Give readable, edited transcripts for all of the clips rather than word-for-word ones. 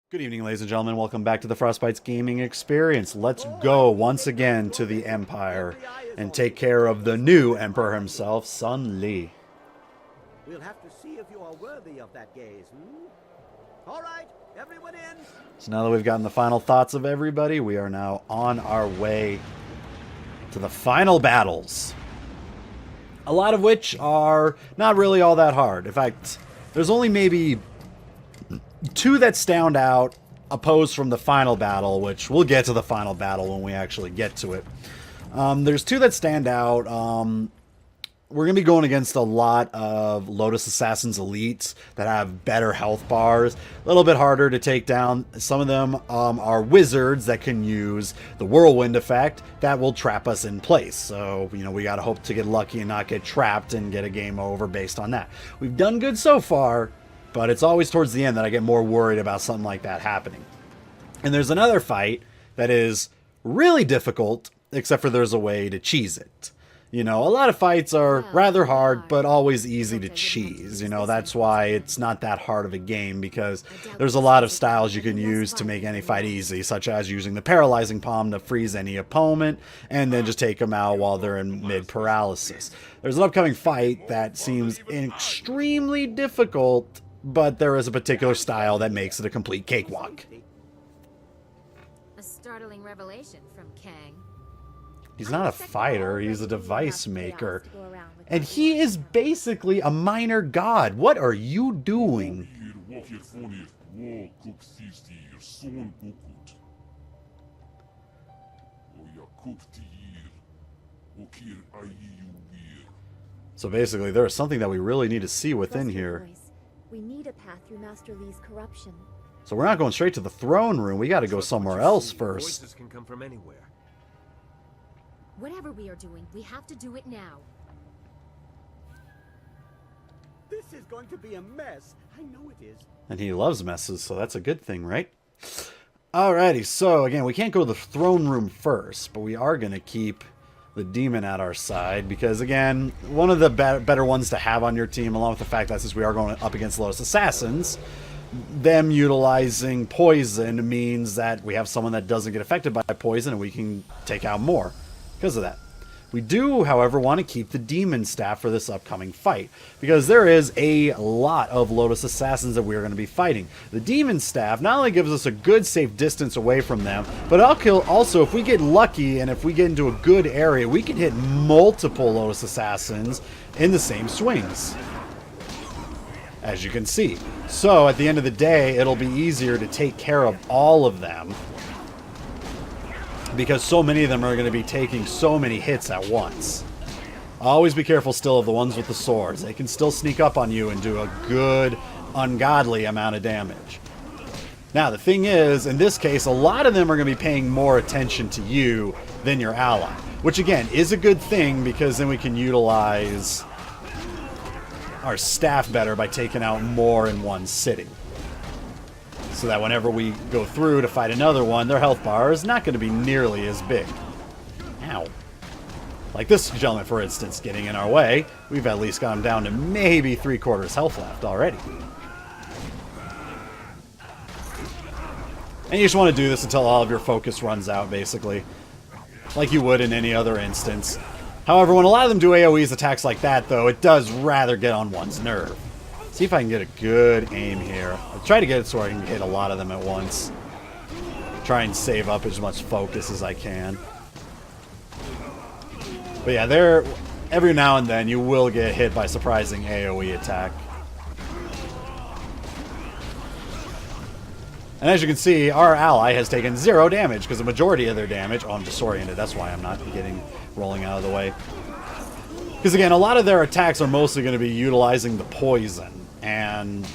Good evening, ladies and gentlemen. Welcome back to the FrostBytez gaming experience. Let's go once again to the Empire and take care of the new Emperor himself, Sun Li. We'll have to see if you are worthy of that gaze. All right, everyone in. So now that we've gotten the final thoughts of everybody, we are now on our way to the final battles. A lot of which are not really all that hard. In fact, there's only maybe two that stand out opposed from the final battle, which we'll get to the final battle when we actually get to it. There's two that stand out. We're going to be going against a lot of Lotus Assassins elites that have better health bars. A little bit harder to take down. Some of them are wizards that can use the whirlwind effect that will trap us in place. So, you know, we got to hope to get lucky and not get trapped and get a game over based on that. We've done good so far, but it's always towards the end that I get more worried about something like that happening. And there's another fight that is really difficult, except for there's a way to cheese it. You know, a lot of fights are rather hard, but always easy to cheese. You know, that's why it's not that hard of a game, because there's a lot of styles you can use to make any fight easy, such as using the paralyzing palm to freeze any opponent, and then just take them out while they're in mid-paralysis. There's an upcoming fight that seems extremely difficult, but there is a particular style that makes it a complete cakewalk. A startling revelation from Kang. He's not a fighter, he's a device maker. And he is basically a minor god. What are you doing? So basically, there is something that we really need to see within here. We need a path through Master Li's corruption. So we're not going straight to the throne room. We got to go somewhere else first. Voices can come from anywhere. Whatever we are doing, we have to do it now. This is going to be a mess. I know it is. And he loves messes, so that's a good thing, right? Alrighty, so again, we can't go to the throne room first, but we are going to keep the demon at our side, because again, one of the better ones to have on your team, along with the fact that since we are going up against Lotus Assassins, them utilizing poison means that we have someone that doesn't get affected by poison and we can take out more because of that. We do, however, want to keep the demon staff for this upcoming fight, because there is a lot of Lotus Assassins that we are going to be fighting. The demon staff not only gives us a good safe distance away from them, but also, if we get lucky and if we get into a good area, we can hit multiple Lotus Assassins in the same swings, as you can see. So at the end of the day, it'll be easier to take care of all of them, because so many of them are going to be taking so many hits at once. Always be careful still of the ones with the swords. They can still sneak up on you and do a good, ungodly amount of damage. Now, the thing is, in this case, a lot of them are going to be paying more attention to you than your ally, which again is a good thing, because then we can utilize our staff better by taking out more in one sitting. So that whenever we go through to fight another one, their health bar is not going to be nearly as big. Ow. Like this gentleman, for instance, getting in our way. We've at least got him down to maybe 3/4 health left already. And you just want to do this until all of your focus runs out, basically. Like you would in any other instance. However, when a lot of them do AoE's attacks like that, though, it does rather get on one's nerve. See if I can get a good aim here. I'll try to get it so I can hit a lot of them at once. Try and save up as much focus as I can. But yeah, every now and then you will get hit by surprising AoE attack. And as you can see, our ally has taken 0 damage, because the majority of their damage... Oh, I'm disoriented. That's why I'm not rolling out of the way. Because again, a lot of their attacks are mostly going to be utilizing the poison, and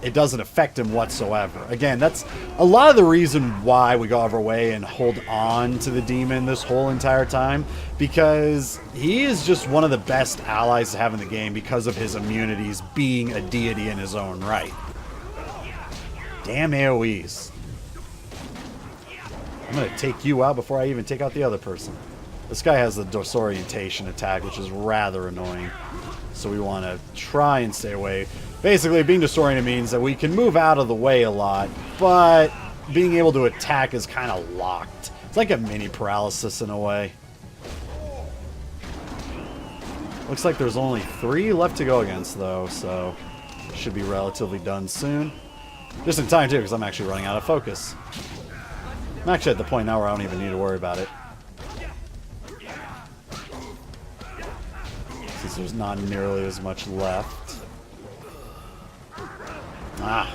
it doesn't affect him whatsoever. Again, that's a lot of the reason why we go out of our way and hold on to the demon this whole entire time, because he is just one of the best allies to have in the game because of his immunities being a deity in his own right. Damn AoEs. I'm going to take you out before I even take out the other person. This guy has the disorientation attack, which is rather annoying. So we want to try and stay away. Basically, being disoriented means that we can move out of the way a lot, but being able to attack is kind of locked. It's like a mini paralysis in a way. Looks like there's only 3 left to go against, though, so should be relatively done soon. Just in time, too, because I'm actually running out of focus. I'm actually at the point now where I don't even need to worry about it. Since there's not nearly as much left. Ah,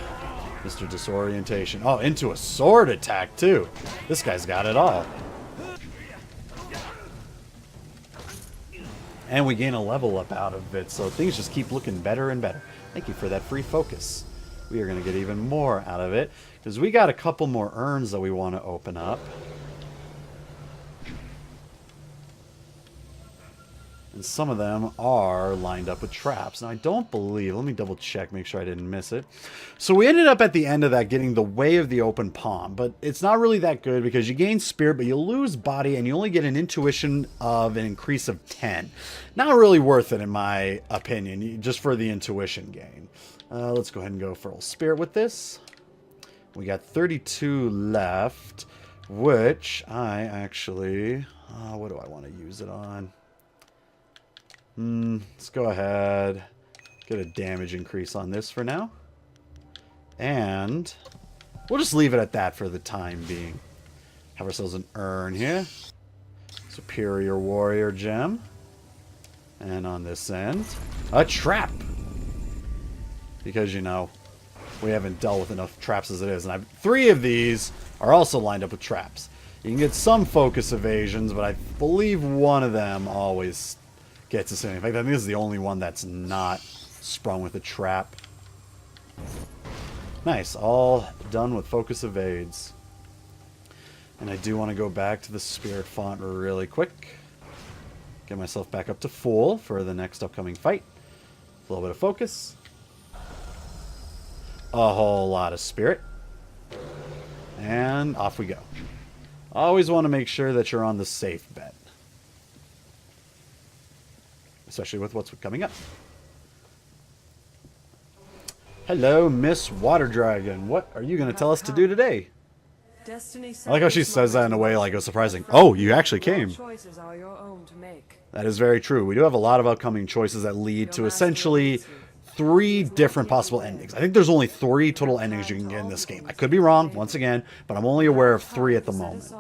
Mr. Disorientation. Oh, into a sword attack, too. This guy's got it all. And we gain a level up out of it, so things just keep looking better and better. Thank you for that free focus. We are going to get even more out of it, because we got a couple more urns that we want to open up. And some of them are lined up with traps. Now, I don't believe... Let me double check, make sure I didn't miss it. So we ended up at the end of that getting the Way of the Open Palm. But it's not really that good because you gain spirit, but you lose body, and you only get an intuition of an increase of 10. Not really worth it, in my opinion, just for the intuition gain. Let's go ahead and go for old spirit with this. We got 32 left, which I actually... what do I want to use it on? Let's go ahead, get a damage increase on this for now. And we'll just leave it at that for the time being. Have ourselves an urn here. Superior Warrior Gem. And on this end, a trap. Because, you know, we haven't dealt with enough traps as it is. And 3 of these are also lined up with traps. You can get some focus evasions, but I believe one of them always... gets us in. In fact, I think this is the only one that's not sprung with a trap. Nice. All done with focus evades. And I do want to go back to the spirit font really quick. Get myself back up to full for the next upcoming fight. A little bit of focus. A whole lot of spirit. And off we go. Always want to make sure that you're on the safe bet. Especially with what's coming up. Hello, Miss Water Dragon. What are you going to tell us to do today? I like how she says that in a way like it was surprising. Oh, you actually came. That is very true. We do have a lot of upcoming choices that lead to essentially 3 different possible endings. I think there's only 3 total endings you can get in this game. I could be wrong, once again, but I'm only aware of 3 at the moment.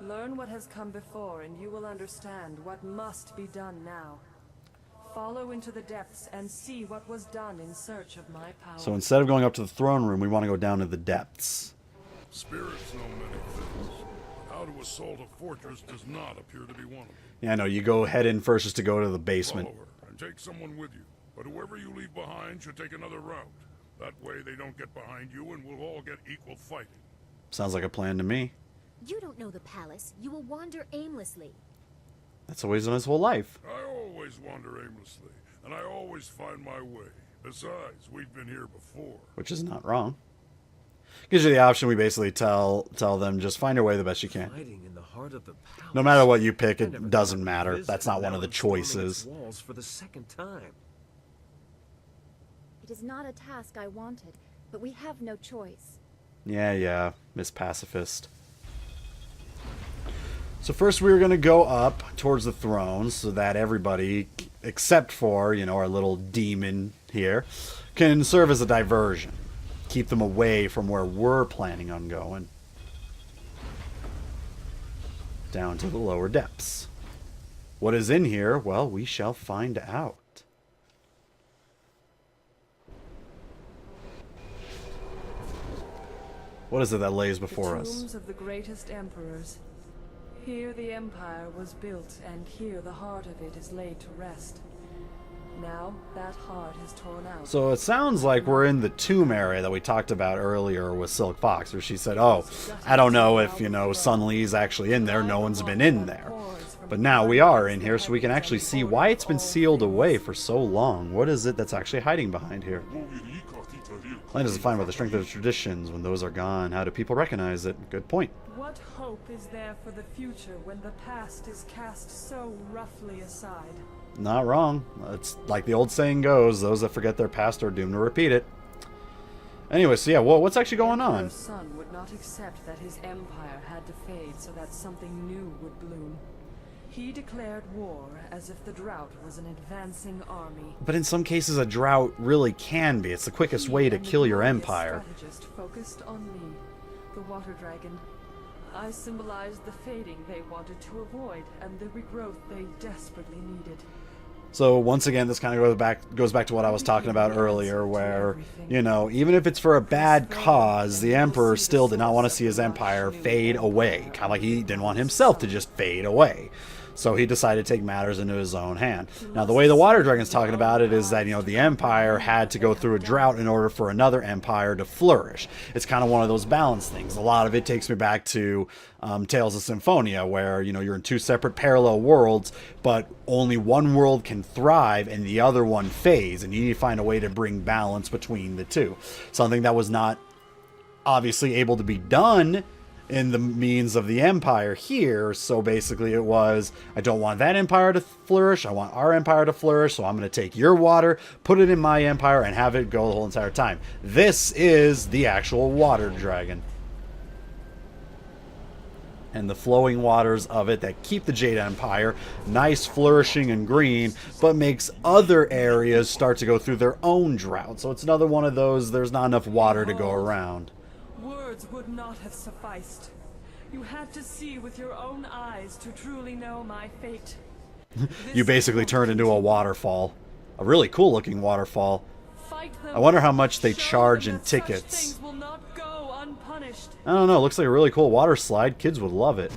Learn what has come before, and you will understand what must be done now. Follow into the depths and see what was done in search of my power. So instead of going up to the throne room, we want to go down to the depths. Spirits know many things. How to assault a fortress does not appear to be one of them. Yeah, I know. You go head in first just to go to the basement. Follow her and take someone with you. But whoever you leave behind should take another route. That way they don't get behind you and we'll all get equal fighting. Sounds like a plan to me. You don't know the palace. You will wander aimlessly. That's always been his whole life. I always wander aimlessly, and I always find my way. Besides, we've been here before. Which is not wrong. Gives you the option. We basically tell them just find your way the best you can. In the heart of the palace. No matter what you pick, it doesn't matter. That's not one of the choices. Walls for the second time. It is not a task I wanted, but we have no choice. Yeah, Miss Pacifist. So first we're going to go up towards the throne so that everybody, except for, you know, our little demon here, can serve as a diversion. Keep them away from where we're planning on going. Down to the lower depths. What is in here? Well, we shall find out. What is it that lays before us? The tombs of the greatest emperors. Here the empire was built, and here the heart of it is laid to rest. Now that heart is torn out. So it sounds like we're in the tomb area that we talked about earlier with Silk Fox, where she said, oh, I don't know if, you know, Sun Li's actually in there. No one's been in there. But now we are in here, so we can actually see why it's been sealed away for so long. What is it that's actually hiding behind here? Land is defined by the strength of the traditions. When those are gone, how do people recognize it? Good point. What hope is there for the future when the past is cast so roughly aside? Not wrong. It's like the old saying goes, those that forget their past are doomed to repeat it. Anyway, so yeah, what's actually going on? Emperor's son would not accept that his empire had to fade so that something new would bloom. He declared war as if the drought was an advancing army. But in some cases, a drought really can be. It's the quickest way to kill your empire. The strategist focused on me, the water dragon. I symbolized the fading they wanted to avoid and the regrowth they desperately needed. So once again, this kind of goes back to what I was talking about earlier, where, you know, even if it's for a bad cause, the Emperor still did not want to see his empire fade away. Kind of like he didn't want himself to just fade away. So he decided to take matters into his own hand. Now, the way the Water Dragon's talking about it is that, you know, the Empire had to go through a drought in order for another empire to flourish. It's kind of one of those balance things. A lot of it takes me back to Tales of Symphonia, where, you know, you're in two separate parallel worlds, but only one world can thrive and the other one fades, and you need to find a way to bring balance between the two. Something that was not obviously able to be done in the means of the empire here. So basically it was, I don't want that empire to flourish, I want our empire to flourish, so I'm going to take your water, put it in my empire, and have it go the whole entire time. This is the actual water dragon. And the flowing waters of it that keep the Jade Empire nice, flourishing, and green, but makes other areas start to go through their own drought. So it's another one of those, there's not enough water to go around. Words would not have sufficed. You had to see with your own eyes to truly know my fate. You basically turned into a waterfall. A really cool looking waterfall. I wonder how much they charge in tickets. Will not go unpunished. I don't know, looks like a really cool water slide. Kids would love it.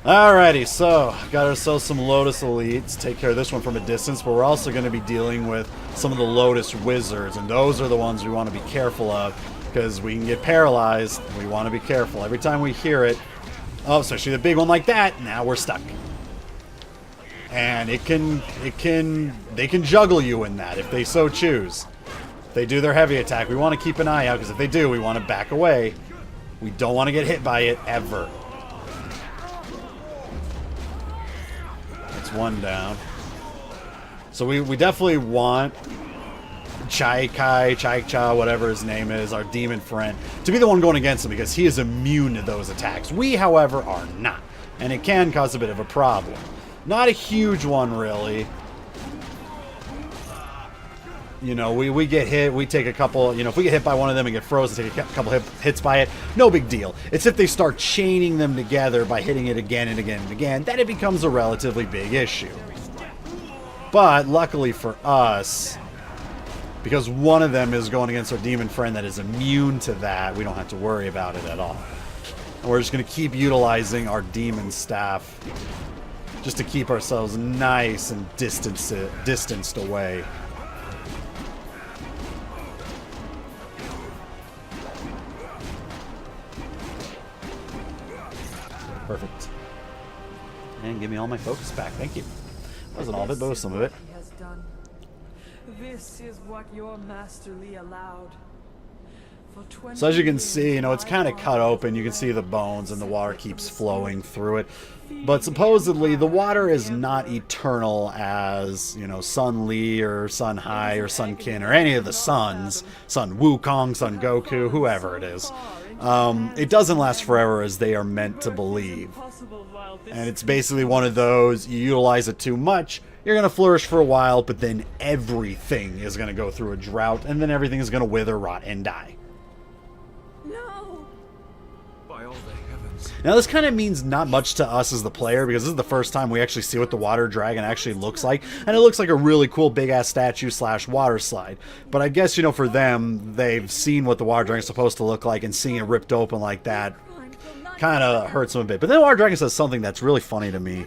Alrighty, so got ourselves some Lotus Elites. Take care of this one from a distance, but we're also going to be dealing with some of the Lotus Wizards, and those are the ones we want to be careful of, because we can get paralyzed. We want to be careful. Every time we hear it, oh, especially the big one like that, now we're stuck. And they can juggle you in that if they so choose. If they do their heavy attack, we want to keep an eye out, because if they do, we want to back away. We don't want to get hit by it ever. That's one down. So we definitely want Chai-Cha, whatever his name is, our demon friend, to be the one going against him, because he is immune to those attacks. We, however, are not. And it can cause a bit of a problem. Not a huge one, really. You know, we get hit, we take a couple, you know, if we get hit by one of them and get frozen, take a couple hits by it, no big deal. It's if they start chaining them together by hitting it again and again and again, that it becomes a relatively big issue. But, luckily for us, because one of them is going against our demon friend that is immune to that, we don't have to worry about it at all. And we're just going to keep utilizing our demon staff just to keep ourselves nice and distanced away. Perfect. And give me all my focus back. Thank you. Wasn't all of it, but was some of it. This is what your masterly allowed. So as you can see, you know, it's kind of cut open. You can see the bones and the water keeps flowing through it. But supposedly the water is not eternal as, you know, Sun Li or Sun Hai or Sun Qin or any of the suns. Sun Wukong, Sun Goku, whoever it is. It doesn't last forever as they are meant to believe. And it's basically one of those, you utilize it too much, you're going to flourish for a while, but then everything is going to go through a drought, and then everything is going to wither, rot, and die. No. By all the heavens. Now this kind of means not much to us as the player, because this is the first time we actually see what the water dragon actually looks like, and it looks like a really cool big ass statue / water slide. But I guess, you know, for them, they've seen what the water dragon is supposed to look like, and seeing it ripped open like that kind of hurts them a bit. But then the water dragon says something that's really funny to me.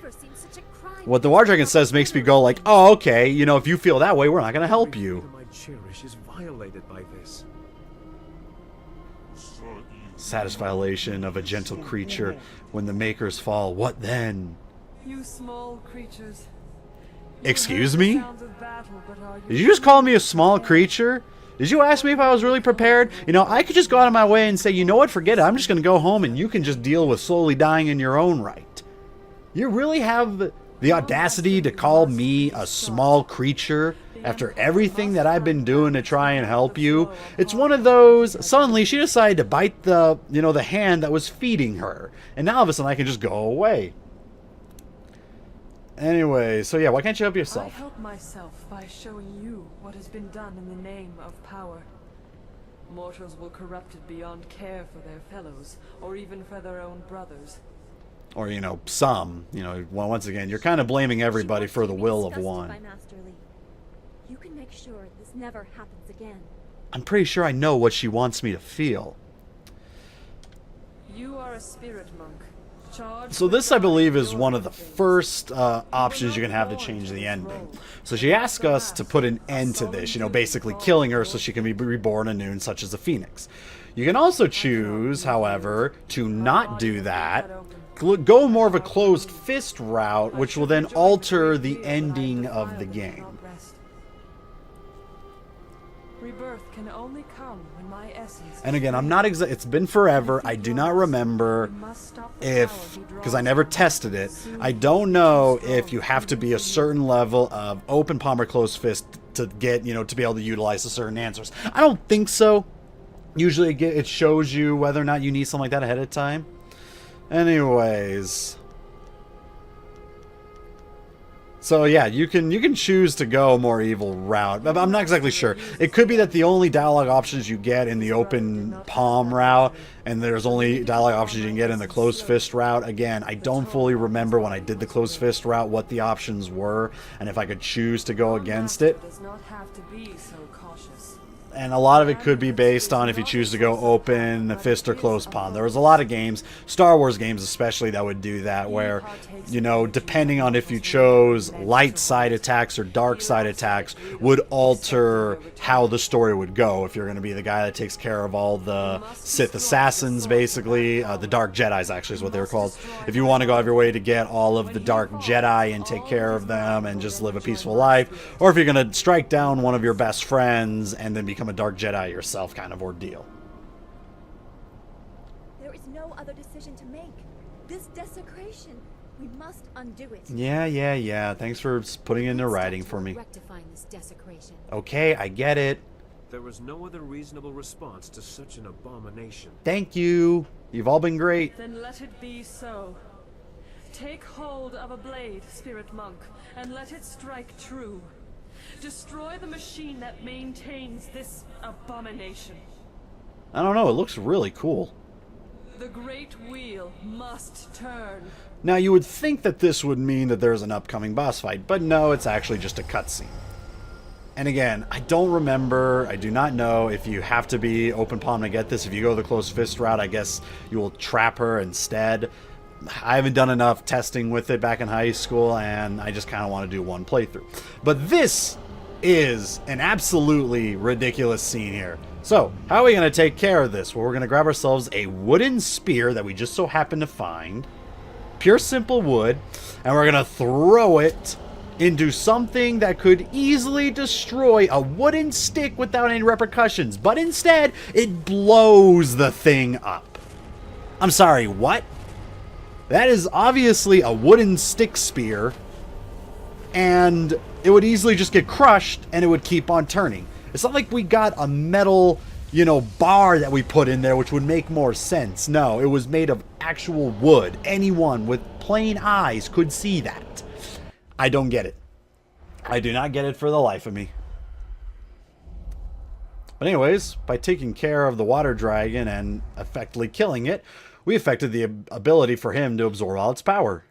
What the water dragon says makes me go like, oh, okay, you know, if you feel that way, we're not going to help you. My cherish is violated by this. Saddest violation of a gentle creature. When the makers fall, what then? You small creatures. Excuse me? Did you just call me a small creature? Did you ask me if I was really prepared? You know, I could just go out of my way and say, you know what, forget it. I'm just going to go home and you can just deal with slowly dying in your own right. You really have The audacity to call me a small creature after everything that I've been doing to try and help you. It's one of those, suddenly she decided to bite the, the hand that was feeding her. And now all of a sudden I can just go away. Anyway, so yeah, why can't you help I yourself? help myself by showing you what has been done in the name of power. Mortals will corrupt it beyond care for their fellows, or even for their own brothers. Or, some. Well, once again, you're kind of blaming everybody for the will of Disgusted one. by Master Lee. You can make sure this never happens again. I'm pretty sure I know what she wants me to feel. You are a spirit monk. Charged So with this, I believe, is guiding one of the things. first options you can have to change the ending. So she asks us to put an end to this, basically killing her so she can be reborn anew, such as a phoenix. You can also choose, however, to not do that, go more of a closed fist route, which will then alter the ending of the game. Rebirth can only come when my essence. And again, I'm not it's been forever. I do not remember because I never tested it. I don't know if you have to be a certain level of open palm or closed fist to get, to be able to utilize the certain answers. I don't think so. Usually it shows you whether or not you need something like that ahead of time. Anyways. So yeah, you can choose to go a more evil route. But I'm not exactly sure. It could be that the only dialogue options you get in the open palm route, and there's only dialogue options you can get in the closed fist route. Again, I don't fully remember when I did the closed fist route what the options were, and if I could choose to go against it. Does not have to be so cautious. And a lot of it could be based on if you choose to go open fist or closed palm. There was a lot of games, Star Wars games especially, that would do that, where, depending on if you chose light side attacks or dark side attacks, would alter how the story would go. If you're going to be the guy that takes care of all the Sith assassins, basically, the Dark Jedis actually is what they were called. If you want to go out of your way to get all of the Dark Jedi and take care of them and just live a peaceful life, or if you're going to strike down one of your best friends and then become a Dark Jedi yourself kind of ordeal. There is no other decision to make. This desecration, we must undo it. Yeah. Thanks for putting it into writing for me. Rectifying this desecration. Okay, I get it. There was no other reasonable response to such an abomination. Thank you. You've all been great. Then let it be so. Take hold of a blade, spirit monk, and let it strike true. Destroy the machine that maintains this abomination. I don't know, it looks really cool. The great wheel must turn. Now, you would think that this would mean that there's an upcoming boss fight, but no, it's actually just a cutscene. And again, I don't remember, I do not know if you have to be open palm to get this. If you go the closed fist route, I guess you will trap her instead. I haven't done enough testing with it back in high school, and I just kind of want to do one playthrough. But this is an absolutely ridiculous scene here. So, how are we going to take care of this? Well, we're going to grab ourselves a wooden spear that we just so happen to find. Pure simple wood. And we're going to throw it into something that could easily destroy a wooden stick without any repercussions. But instead, it blows the thing up. I'm sorry, what? That is obviously a wooden stick spear, and it would easily just get crushed and it would keep on turning. It's not like we got a metal, bar that we put in there, which would make more sense. No, it was made of actual wood. Anyone with plain eyes could see that. I don't get it. I do not get it for the life of me. But anyways, by taking care of the water dragon and effectively killing it, we affected the ability for him to absorb all its power.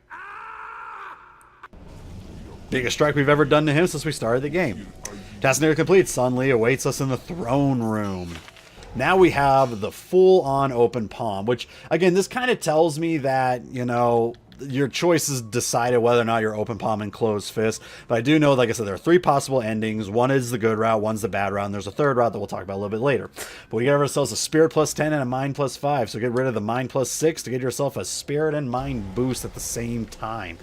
Biggest strike we've ever done to him since we started the game. Task nearly complete. Sun Li awaits us in the throne room. Now we have the full-on open palm, which, again, this kind of tells me that, your choices decided whether or not you're open palm and closed fist. But I do know, like I said, there are 3 possible endings. One is the good route, one's the bad route, and there's a third route that we'll talk about a little bit later. But we give ourselves a spirit plus 10 and a mind plus 5. So get rid of the mind plus 6 to get yourself a spirit and mind boost at the same time.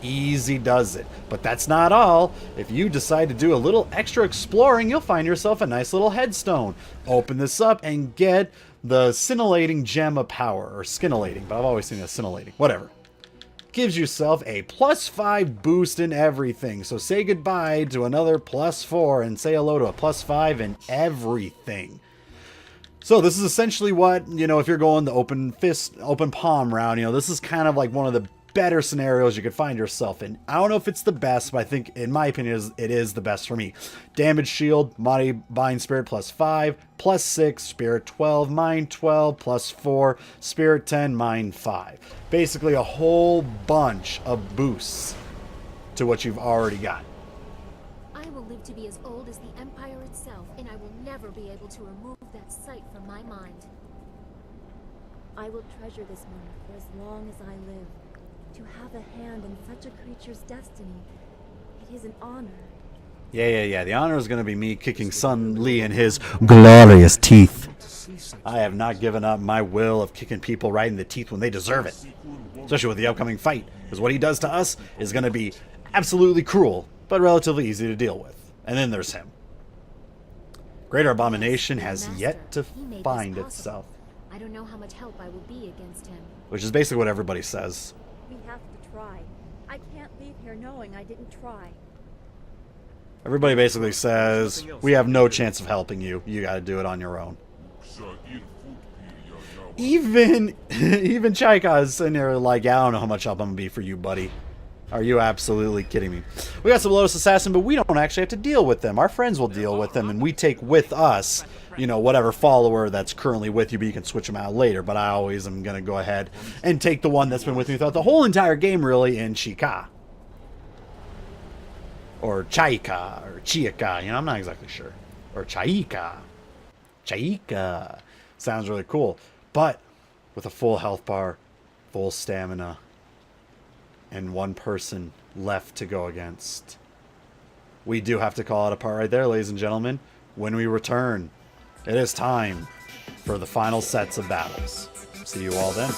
Easy does it. But that's not all. If you decide to do a little extra exploring, you'll find yourself a nice little headstone. Open this up and get the scintillating gem of power, or scintillating, but I've always seen it as scintillating. Whatever. gives yourself a +5 boost in everything. So say goodbye to another +4 and say hello to a +5 in everything. So this is essentially what, you know, if you're going the open fist, open palm round, you know, this is kind of like one of the better scenarios you could find yourself in. I don't know if it's the best, but I think, in my opinion, it is the best for me. Damage shield, Bind Spirit +5, +6, Spirit 12, Mind 12, +4, Spirit 10, Mind 5. Basically a whole bunch of boosts to what you've already got. I will live to be as old as the Empire itself, and I will never be able to remove that sight from my mind. I will treasure this moment for as long as I live. To have a hand in such a creature's destiny, it is an honor. Yeah. The honor is going to be me kicking Sun Li in his glorious teeth. I have not given up my will of kicking people right in the teeth when they deserve it. Especially with the upcoming fight. Because what he does to us is going to be absolutely cruel, but relatively easy to deal with. And then there's him. Greater Abomination has yet to find itself. I don't know how much help I will be against him. Which is basically what everybody says. We have to try. I can't leave here knowing I didn't try. Everybody basically says, we have no chance of helping you. You got to do it on your own. Even Chaika is sitting there like, I don't know how much help I'm going to be for you, buddy. Are you absolutely kidding me? We got some Lotus Assassin, but we don't actually have to deal with them. Our friends will deal with them, and we take with us, you know, whatever follower that's currently with you, but you can switch them out later. But I always am going to go ahead and take the one that's been with me throughout the whole entire game, really, in Chika. Or Chaika, or Chiaka, you know, I'm not exactly sure. Or Chaika. Chaika. Sounds really cool. But with a full health bar, full stamina, and one person left to go against, we do have to call it a part right there, ladies and gentlemen. When we return, it is time for the final sets of battles. See you all then.